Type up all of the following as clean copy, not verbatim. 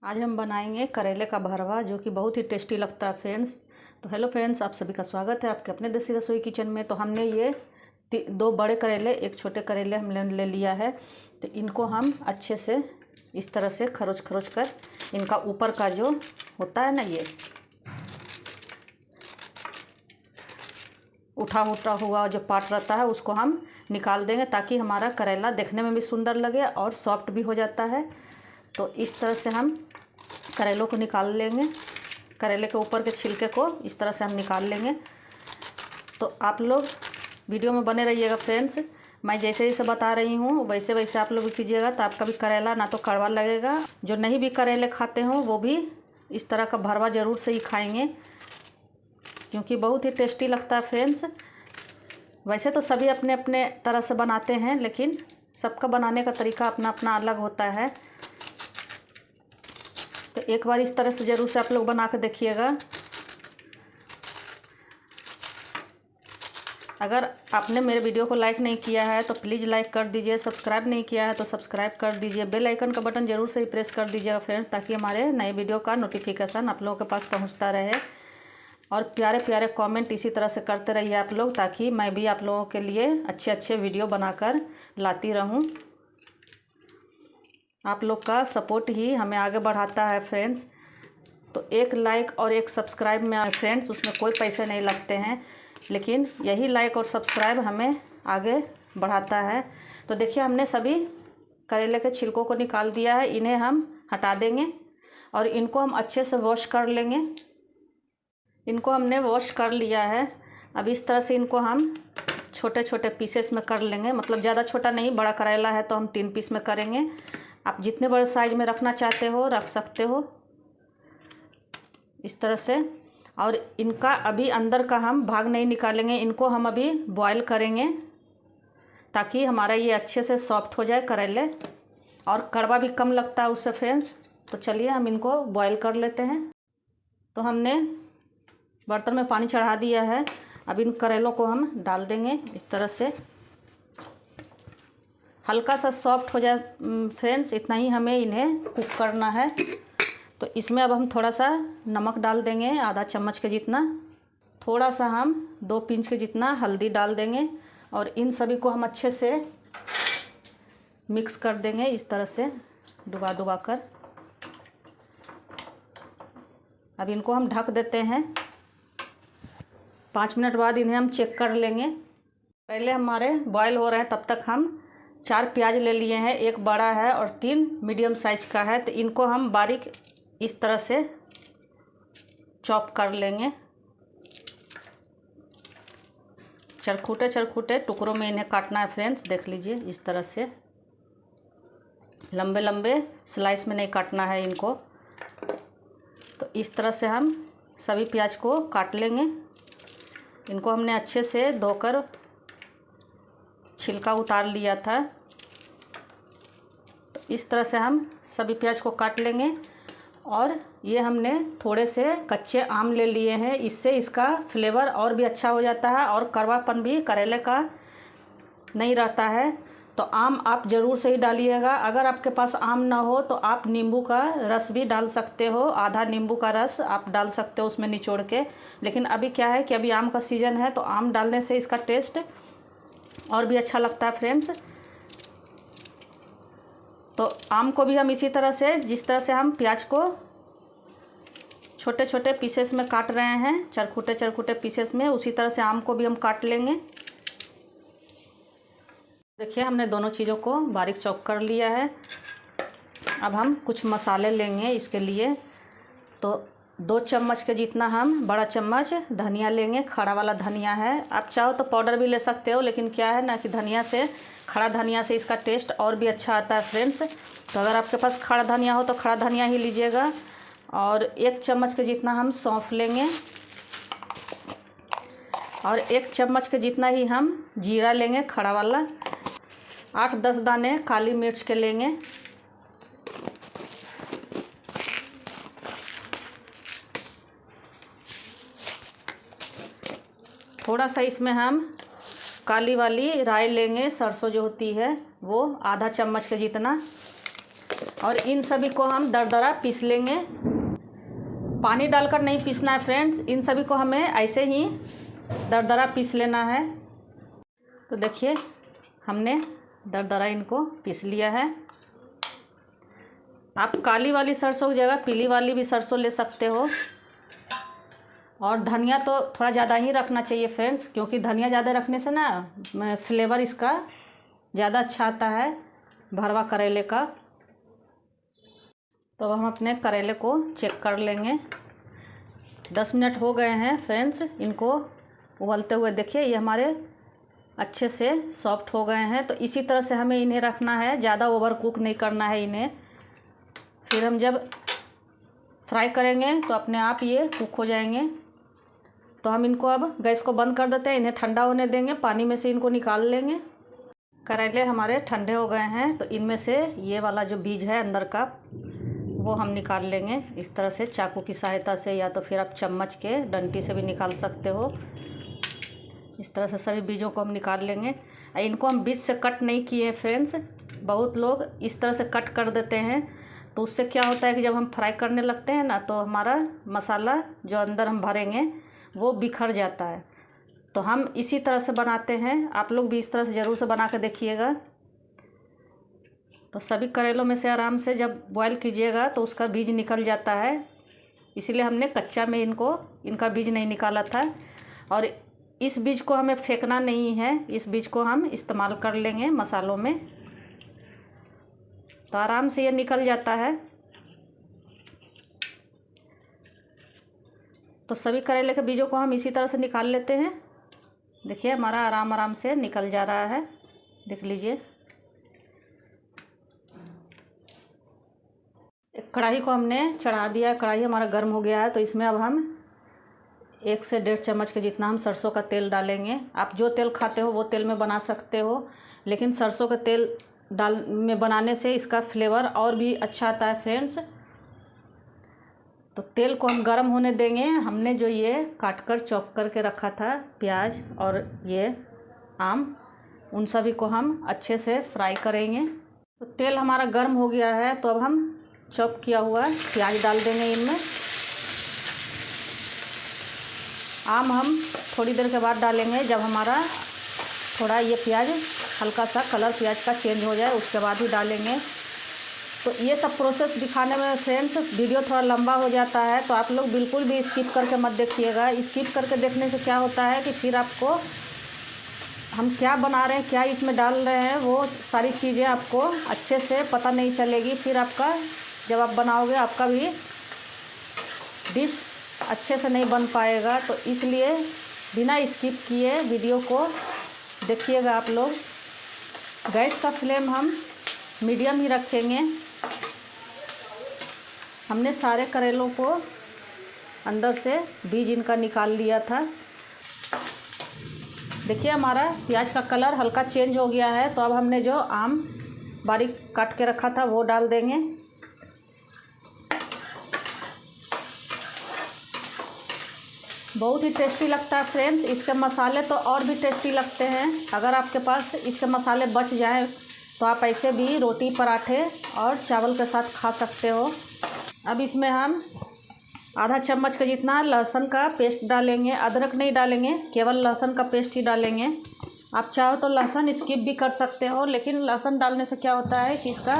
आज हम बनाएंगे करेले का भरवा, जो कि बहुत ही टेस्टी लगता है फ्रेंड्स। तो हेलो फ्रेंड्स, आप सभी का स्वागत है आपके अपने देसी रसोई किचन में। तो हमने ये दो बड़े करेले, एक छोटे करेले हमने ले लिया है। तो इनको हम अच्छे से इस तरह से खरोच खरोच कर इनका ऊपर का जो होता है ना, ये उठा हुआ जो पार्ट रहता है उसको हम निकाल देंगे, ताकि हमारा करेला देखने में भी सुंदर लगे और सॉफ्ट भी हो जाता है। तो इस तरह से हम करेलों को निकाल लेंगे। करेले के ऊपर के छिलके को इस तरह से हम निकाल लेंगे। तो आप लोग वीडियो में बने रहिएगा फ्रेंड्स। मैं जैसे जैसे बता रही हूँ वैसे वैसे आप लोग भी कीजिएगा, तो आपका भी करेला ना तो कड़वा लगेगा। जो नहीं भी करेले खाते हो वो भी इस तरह का भरवा ज़रूर से ही खाएंगे, क्योंकि बहुत ही टेस्टी लगता है फ्रेंड्स। वैसे तो सभी अपने अपने तरह से बनाते हैं, लेकिन सबका बनाने का तरीका अपना अपना अलग होता है। तो एक बार इस तरह से ज़रूर से आप लोग बना कर देखिएगा। अगर आपने मेरे वीडियो को लाइक नहीं किया है तो प्लीज़ लाइक कर दीजिए, सब्सक्राइब नहीं किया है तो सब्सक्राइब कर दीजिए, बेल आइकन का बटन ज़रूर से ही प्रेस कर दीजिएगा फ्रेंड्स, ताकि हमारे नए वीडियो का नोटिफिकेशन आप लोगों के पास पहुंचता रहे। और प्यारे प्यारे कमेंट इसी तरह से करते रहिए आप लोग, ताकि मैं भी आप लोगों के लिए अच्छे अच्छे वीडियो बनाकर लाती रहूं। आप लोग का सपोर्ट ही हमें आगे बढ़ाता है फ्रेंड्स। तो एक लाइक और एक सब्सक्राइब में फ्रेंड्स, उसमें कोई पैसे नहीं लगते हैं, लेकिन यही लाइक और सब्सक्राइब हमें आगे बढ़ाता है। तो देखिए, हमने सभी करेले के छिलकों को निकाल दिया है। इन्हें हम हटा देंगे और इनको हम अच्छे से वॉश कर लेंगे। इनको हमने वॉश कर लिया है। अब इस तरह से इनको हम छोटे छोटे पीसेस में कर लेंगे, मतलब ज़्यादा छोटा नहीं, बड़ा करेला है तो हम 3 पीस में करेंगे। आप जितने बड़े साइज़ में रखना चाहते हो रख सकते हो इस तरह से। और इनका अभी अंदर का हम भाग नहीं निकालेंगे, इनको हम अभी बॉयल करेंगे, ताकि हमारा ये अच्छे से सॉफ्ट हो जाए करेले, और कड़वा भी कम लगता है उससे फ्रेंड्स। तो चलिए हम इनको बॉयल कर लेते हैं। तो हमने बर्तन में पानी चढ़ा दिया है। अब इन करेलों को हम डाल देंगे इस तरह से, हल्का सा सॉफ्ट हो जाए फ्रेंड्स, इतना ही हमें इन्हें कुक करना है। तो इसमें अब हम थोड़ा सा नमक डाल देंगे, आधा चम्मच के जितना। थोड़ा सा हम 2 पिंच के जितना हल्दी डाल देंगे, और इन सभी को हम अच्छे से मिक्स कर देंगे इस तरह से डुबा डुबा कर। अब इनको हम ढक देते हैं। 5 मिनट बाद इन्हें हम चेक कर लेंगे। पहले हमारे बॉयल हो रहे हैं, तब तक हम 4 प्याज ले लिए हैं, एक बड़ा है और 3 मीडियम साइज का है। तो इनको हम बारीक इस तरह से चॉप कर लेंगे। चरखूटे चरखूटे टुकड़ों में इन्हें काटना है फ्रेंड्स, देख लीजिए इस तरह से। लंबे लंबे स्लाइस में नहीं काटना है इनको। तो इस तरह से हम सभी प्याज को काट लेंगे। इनको हमने अच्छे से धोकर छिलका उतार लिया था। तो इस तरह से हम सभी प्याज को काट लेंगे। और ये हमने थोड़े से कच्चे आम ले लिए हैं, इससे इसका फ्लेवर और भी अच्छा हो जाता है, और कड़वापन भी करेले का नहीं रहता है। तो आम आप ज़रूर से ही डालिएगा। अगर आपके पास आम ना हो तो आप नींबू का रस भी डाल सकते हो, आधा नींबू का रस आप डाल सकते हो उसमें निचोड़ के। लेकिन अभी क्या है कि अभी आम का सीज़न है, तो आम डालने से इसका टेस्ट और भी अच्छा लगता है फ्रेंड्स। तो आम को भी हम इसी तरह से, जिस तरह से हम प्याज को छोटे छोटे पीसेस में काट रहे हैं, चरखूटे चरखूटे पीसेस में, उसी तरह से आम को भी हम काट लेंगे। देखिए, हमने दोनों चीज़ों को बारीक चॉप कर लिया है। अब हम कुछ मसाले लेंगे इसके लिए। तो 2 चम्मच के जितना हम बड़ा चम्मच धनिया लेंगे, खड़ा वाला धनिया है। आप चाहो तो पाउडर भी ले सकते हो, लेकिन क्या है ना कि धनिया से, खड़ा धनिया से इसका टेस्ट और भी अच्छा आता है फ्रेंड्स। तो अगर आपके पास खड़ा धनिया हो तो खड़ा धनिया ही लीजिएगा। और 1 चम्मच के जितना हम सौंफ लेंगे, और 1 चम्मच के जितना ही हम जीरा लेंगे खड़ा वाला। 8-10 दाने काली मिर्च के लेंगे। थोड़ा सा इसमें हम काली वाली राई लेंगे, सरसों जो होती है वो, आधा चम्मच के जितना। और इन सभी को हम दरदरा पीस लेंगे। पानी डालकर नहीं पीसना है फ्रेंड्स, इन सभी को हमें ऐसे ही दरदरा पीस लेना है। तो देखिए हमने दरदरा इनको पीस लिया है। आप काली वाली सरसों की जगह पीली वाली भी सरसों ले सकते हो। और धनिया तो थोड़ा ज़्यादा ही रखना चाहिए फ्रेंड्स, क्योंकि धनिया ज़्यादा रखने से ना फ्लेवर इसका ज़्यादा अच्छा आता है भरवा करेले का। तो हम अपने करेले को चेक कर लेंगे। 10 मिनट हो गए हैं फ्रेंड्स इनको उबलते हुए। देखिए ये हमारे अच्छे से सॉफ्ट हो गए हैं। तो इसी तरह से हमें इन्हें रखना है, ज़्यादा ओवर कुक नहीं करना है इन्हें। फिर हम जब फ्राई करेंगे तो अपने आप ये कुक हो जाएंगे। तो हम इनको अब गैस को बंद कर देते हैं, इन्हें ठंडा होने देंगे, पानी में से इनको निकाल लेंगे। करेले हमारे ठंडे हो गए हैं। तो इनमें से ये वाला जो बीज है अंदर का वो हम निकाल लेंगे इस तरह से चाकू की सहायता से, या तो फिर आप चम्मच के डंटी से भी निकाल सकते हो। इस तरह से सभी बीजों को हम निकाल लेंगे। इनको हम बीज से कट नहीं किए फ्रेंड्स। बहुत लोग इस तरह से कट कर देते हैं, तो उससे क्या होता है कि जब हम फ्राई करने लगते हैं ना तो हमारा मसाला जो अंदर हम भरेंगे वो बिखर जाता है। तो हम इसी तरह से बनाते हैं, आप लोग भी इस तरह से ज़रूर से बना के देखिएगा। तो सभी करेलों में से आराम से जब बॉयल कीजिएगा तो उसका बीज निकल जाता है, इसीलिए हमने कच्चा में इनका बीज नहीं निकाला था। और इस बीज को हमें फेंकना नहीं है, इस बीज को हम इस्तेमाल कर लेंगे मसालों में, तो आराम से ये निकल जाता है। तो सभी करेले के बीजों को हम इसी तरह से निकाल लेते हैं। देखिए हमारा आराम से निकल जा रहा है, देख लीजिए। एक कढ़ाई को हमने चढ़ा दिया है, कढ़ाई हमारा गर्म हो गया है। तो इसमें अब हम 1 से 1.5 चम्मच के जितना हम सरसों का तेल डालेंगे। आप जो तेल खाते हो वो तेल में बना सकते हो, लेकिन सरसों का तेल में बनाने से इसका फ्लेवर और भी अच्छा आता है फ्रेंड्स। तो तेल को हम गरम होने देंगे। हमने जो ये काट कर चॉप करके रखा था प्याज और ये आम, उन सभी को हम अच्छे से फ्राई करेंगे। तो तेल हमारा गर्म हो गया है। तो अब हम चॉप किया हुआ प्याज डाल देंगे इनमें। आम हम थोड़ी देर के बाद डालेंगे, जब हमारा थोड़ा ये प्याज हल्का सा कलर प्याज का चेंज हो जाए उसके बाद ही डालेंगे। तो ये सब प्रोसेस दिखाने में फ्रेंड्स वीडियो थोड़ा लंबा हो जाता है, तो आप लोग बिल्कुल भी स्किप करके मत देखिएगा। स्किप करके देखने से क्या होता है कि फिर आपको हम क्या बना रहे हैं, क्या इसमें डाल रहे हैं, वो सारी चीज़ें आपको अच्छे से पता नहीं चलेगी। फिर आपका जब आप बनाओगे आपका भी डिश अच्छे से नहीं बन पाएगा। तो इसलिए बिना स्किप किए वीडियो को देखिएगा आप लोग। गैस का फ्लेम हम मीडियम ही रखेंगे। हमने सारे करेलों को अंदर से बीज इनका निकाल लिया था। देखिए हमारा प्याज का कलर हल्का चेंज हो गया है। तो अब हमने जो आम बारीक काट के रखा था वो डाल देंगे। बहुत ही टेस्टी लगता है फ्रेंड्स। इसके मसाले तो और भी टेस्टी लगते हैं। अगर आपके पास इसके मसाले बच जाए तो आप ऐसे भी रोटी पराठे और चावल के साथ खा सकते हो। अब इसमें हम आधा चम्मच का जितना लहसुन का पेस्ट डालेंगे। अदरक नहीं डालेंगे, केवल लहसुन का पेस्ट ही डालेंगे। आप चाहो तो लहसुन स्किप भी कर सकते हो, लेकिन लहसुन डालने से क्या होता है कि इसका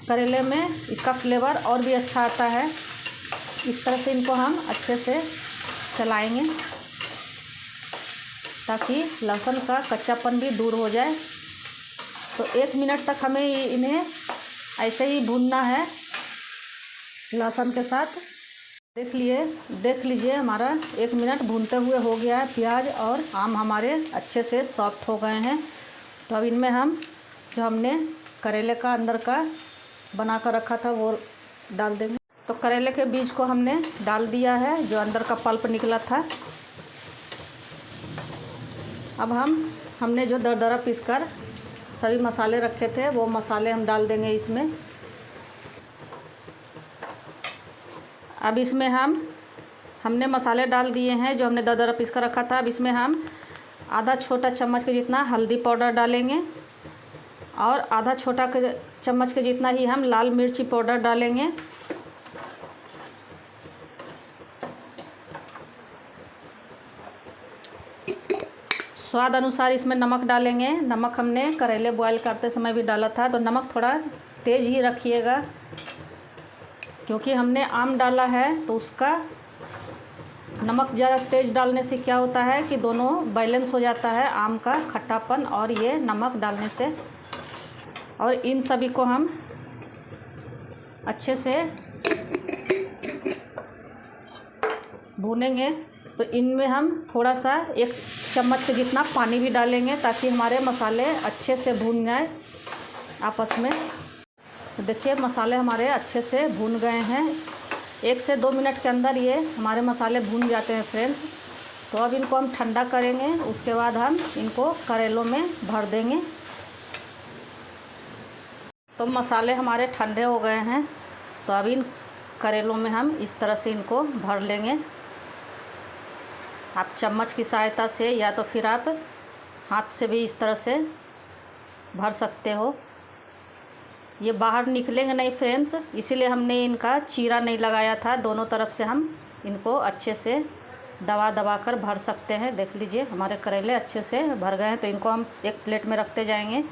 करेले में इसका फ्लेवर और भी अच्छा आता है। इस तरह से इनको हम अच्छे से चलाएंगे ताकि लहसुन का कच्चापन भी दूर हो जाए। तो 1 मिनट तक हमें इन्हें ऐसे ही भूनना है लहसुन के साथ। देख लीजिए हमारा 1 मिनट भूनते हुए हो गया है। प्याज और आम हमारे अच्छे से सॉफ्ट हो गए हैं। तो अब इनमें हम जो हमने करेले का अंदर का बना कर रखा था वो डाल देंगे। तो करेले के बीज को हमने डाल दिया है, जो अंदर का पल्प निकला था। अब हमने जो दरदरा पीस कर सभी मसाले रखे थे वो मसाले हम डाल देंगे इसमें। अब इसमें हमने मसाले डाल दिए हैं जो हमने दरदरा पीस कर रखा था। अब इसमें हम आधा छोटा चम्मच के जितना हल्दी पाउडर डालेंगे और आधा छोटा चम्मच के जितना ही हम लाल मिर्ची पाउडर डालेंगे। स्वाद अनुसार इसमें नमक डालेंगे। नमक हमने करेले बॉयल करते समय भी डाला था, तो नमक थोड़ा तेज़ ही रखिएगा, क्योंकि हमने आम डाला है तो उसका नमक ज़्यादा तेज़ डालने से क्या होता है कि दोनों बैलेंस हो जाता है, आम का खट्टापन और ये नमक डालने से। और इन सभी को हम अच्छे से भूनेंगे। तो इनमें हम थोड़ा सा 1 चम्मच के जितना पानी भी डालेंगे, ताकि हमारे मसाले अच्छे से भून जाए आपस में। तो देखिए मसाले हमारे अच्छे से भून गए हैं। 1 से 2 मिनट के अंदर ये हमारे मसाले भून जाते हैं फ्रेंड्स। तो अब इनको हम ठंडा करेंगे, उसके बाद हम इनको करेलों में भर देंगे। तो मसाले हमारे ठंडे हो गए हैं, तो अब इन करेलों में हम इस तरह से इनको भर लेंगे। आप चम्मच की सहायता से या तो फिर आप हाथ से भी इस तरह से भर सकते हो। ये बाहर निकलेंगे नहीं फ्रेंड्स, इसीलिए हमने इनका चीरा नहीं लगाया था। दोनों तरफ से हम इनको अच्छे से दबा दबा कर भर सकते हैं। देख लीजिए हमारे करेले अच्छे से भर गए हैं। तो इनको हम एक प्लेट में रखते जाएंगे।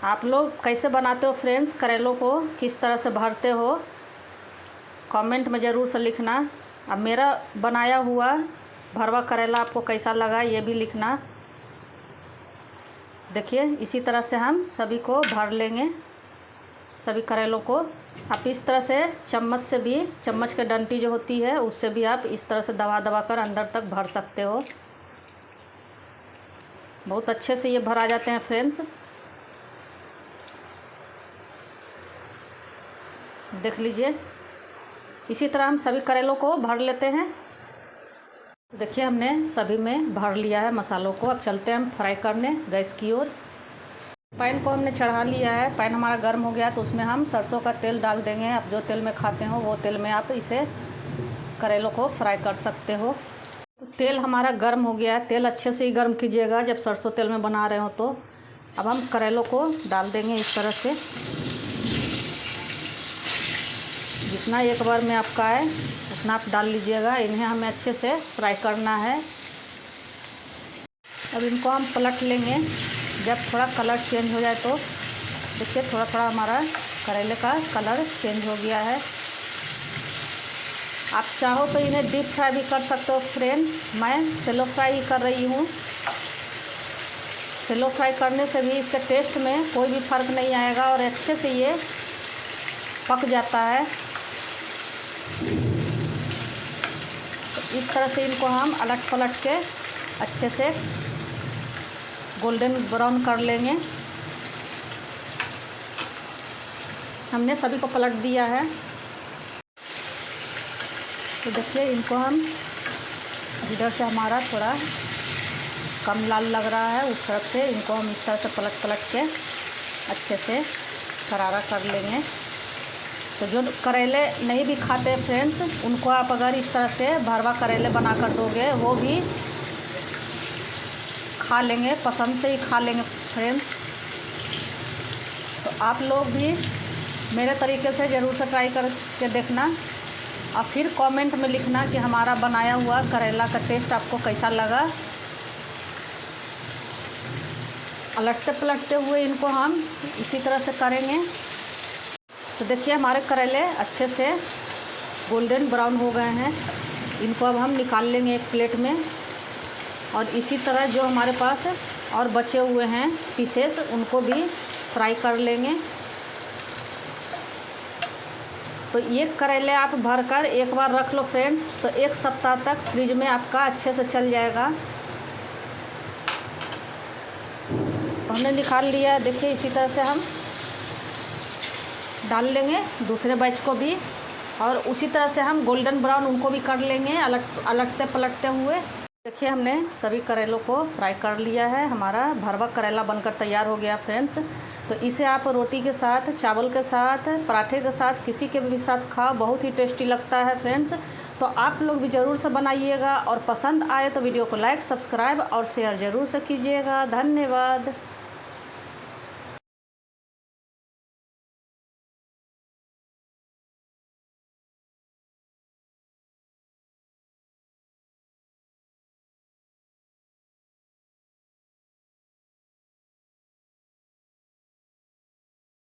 आप लोग कैसे बनाते हो फ्रेंड्स, करेलों को किस तरह से भरते हो, कमेंट में ज़रूर से लिखना। अब मेरा बनाया हुआ भरवा करेला आपको कैसा लगा ये भी लिखना। देखिए इसी तरह से हम सभी को भर लेंगे, सभी करेलों को। आप इस तरह से चम्मच से भी, चम्मच के डंटी जो होती है उससे भी आप इस तरह से दबा दबा कर अंदर तक भर सकते हो। बहुत अच्छे से ये भरा जाते हैं फ्रेंड्स। देख लीजिए इसी तरह हम सभी करेलों को भर लेते हैं। देखिए हमने सभी में भर लिया है मसालों को। अब चलते हैं हम फ्राई करने गैस की ओर। पैन को हमने चढ़ा लिया है। पैन हमारा गर्म हो गया तो उसमें हम सरसों का तेल डाल देंगे। आप जो तेल में खाते हो वो तेल में आप इसे करेलों को फ्राई कर सकते हो। तो तेल हमारा गर्म हो गया है। तेल अच्छे से ही गर्म कीजिएगा जब सरसों तेल में बना रहे हो। तो अब हम करेलों को डाल देंगे इस तरह से। जितना एक बार में आपका है उतना आप डाल लीजिएगा। इन्हें हमें अच्छे से फ्राई करना है। अब इनको हम पलट लेंगे। जब थोड़ा कलर चेंज हो जाए तो देखिए थोड़ा थोड़ा हमारा करेले का कलर चेंज हो गया है। आप चाहो तो इन्हें डीप फ्राई भी कर सकते हो फ्रेंड। मैं सेलो फ्राई ही कर रही हूँ। सेलो फ्राई करने से भी इसके टेस्ट में कोई भी फ़र्क नहीं आएगा और अच्छे से ये पक जाता है। तो इस तरह से इनको हम अलट पलट के अच्छे से गोल्डन ब्राउन कर लेंगे। हमने सभी को पलट दिया है। तो देखिए इनको हम जिधर से हमारा थोड़ा कम लाल लग रहा है उस तरफ से इनको हम इस तरह से पलट पलट के अच्छे से करारा कर लेंगे। तो जो करेले नहीं भी खाते फ्रेंड्स, उनको आप अगर इस तरह से भरवा करेले बना कर दोगे वो भी खा लेंगे, पसंद से ही खा लेंगे फ्रेंड्स। तो आप लोग भी मेरे तरीके से ज़रूर से ट्राई करके देखना और फिर कमेंट में लिखना कि हमारा बनाया हुआ करेला का टेस्ट आपको कैसा लगा। पलटते पलटते हुए इनको हम इसी तरह से करेंगे। तो देखिए हमारे करेले अच्छे से गोल्डन ब्राउन हो गए हैं। इनको अब हम निकाल लेंगे एक प्लेट में। और इसी तरह जो हमारे पास और बचे हुए हैं पीसेस उनको भी फ्राई कर लेंगे। तो ये करेले आप भरकर एक बार रख लो फ्रेंड्स, तो 1 सप्ताह तक फ्रिज में आपका अच्छे से चल जाएगा। तो हमने निकाल लिया। देखिए इसी तरह से हम डाल लेंगे दूसरे बैच को भी और उसी तरह से हम गोल्डन ब्राउन उनको भी कर लेंगे अलटते पलटते हुए। देखिए हमने सभी करेलों को फ्राई कर लिया है। हमारा भरवा करेला बनकर तैयार हो गया फ्रेंड्स। तो इसे आप रोटी के साथ, चावल के साथ, पराठे के साथ, किसी के भी साथ खाओ, बहुत ही टेस्टी लगता है फ्रेंड्स। तो आप लोग भी ज़रूर से बनाइएगा और पसंद आए तो वीडियो को लाइक, सब्सक्राइब और शेयर ज़रूर से कीजिएगा। धन्यवाद।